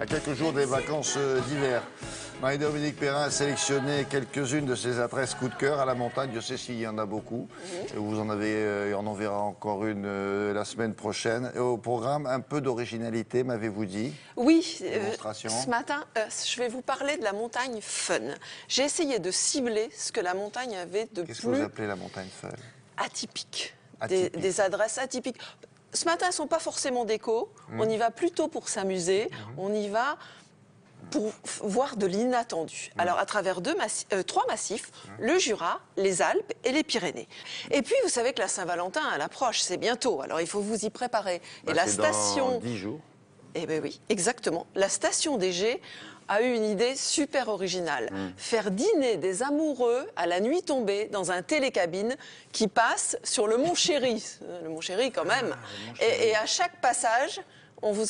à quelques jours des vacances d'hiver. Marie-Dominique Perrin a sélectionné quelques-unes de ses adresses coup de cœur à la montagne. Je sais s'il y en a beaucoup. Vous en avez, on en verra encore une la semaine prochaine. Et au programme, un peu d'originalité, m'avez-vous dit? Oui, ce matin, je vais vous parler de la montagne fun. J'ai essayé de cibler ce que la montagne avait de Qu'est-ce que plus vous appelez la montagne fun? atypique. Atypique. Des adresses atypiques. Ce matin, elles ne sont pas forcément déco. On y va plutôt pour s'amuser. On y va pour voir de l'inattendu. Alors, à travers trois massifs, le Jura, les Alpes et les Pyrénées. Et puis, vous savez que la Saint-Valentin, elle approche, c'est bientôt. Alors, il faut vous y préparer. Et la station... Dans 10 jours. Eh bien oui, exactement. La station des G a eu une idée super originale. Faire dîner des amoureux à la nuit tombée dans un télécabine qui passe sur le Mont Chéry. Le Mont Chéry quand même. Et à chaque passage, on vous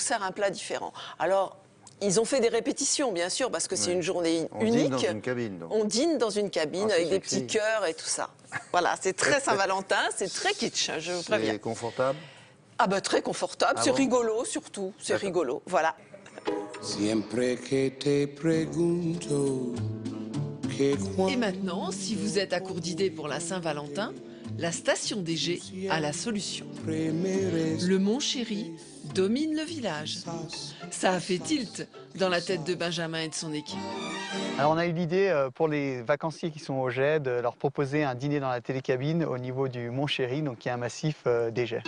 sert un plat différent. Alors, ils ont fait des répétitions, bien sûr, parce que c'est une journée unique. On dîne dans une cabine, donc. On dîne dans une cabine avec des petits cœurs et tout ça. Voilà, c'est très Saint-Valentin, c'est très kitsch, je vous préviens. C'est confortable? Ah bah très confortable, c'est rigolo surtout, c'est rigolo, voilà. Et maintenant, si vous êtes à court d'idées pour la Saint-Valentin, la station des G a la solution. Le Mont Chéry domine le village. Ça a fait tilt dans la tête de Benjamin et de son équipe. Alors on a eu l'idée pour les vacanciers qui sont au Jet de leur proposer un dîner dans la télécabine au niveau du Mont Chéry, donc qui est un massif des Jets.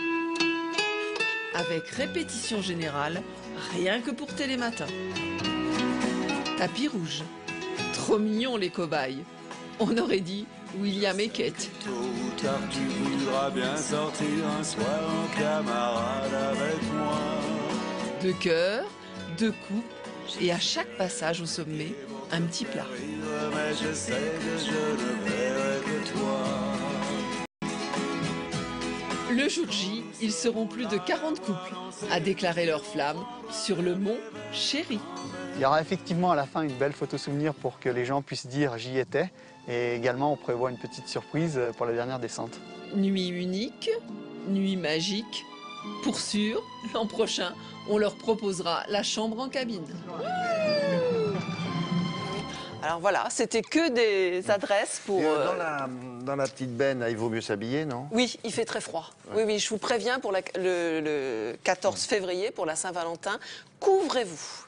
Avec répétition générale, rien que pour Télématin. Tapis rouge. Trop mignons les cobayes. On aurait dit William et Kate. Tôt ou tard, tu voudras bien sortir un soir en camarade avec moi. De cœur, de coupe, et à chaque passage au sommet, un petit plat. Mais je sais que je ne verrai que toi. Le jour J, ils seront plus de 40 couples à déclarer leur flamme sur le Mont Chéry. Il y aura effectivement à la fin une belle photo souvenir pour que les gens puissent dire j'y étais. Et également on prévoit une petite surprise pour la dernière descente. Nuit unique, nuit magique. Pour sûr, l'an prochain, on leur proposera la chambre en cabine. Alors voilà, c'était que des adresses pour... Dans la petite benne, il vaut mieux s'habiller, non? Oui, il fait très froid. Oui, oui, je vous préviens pour le 14 février, pour la Saint-Valentin, couvrez-vous.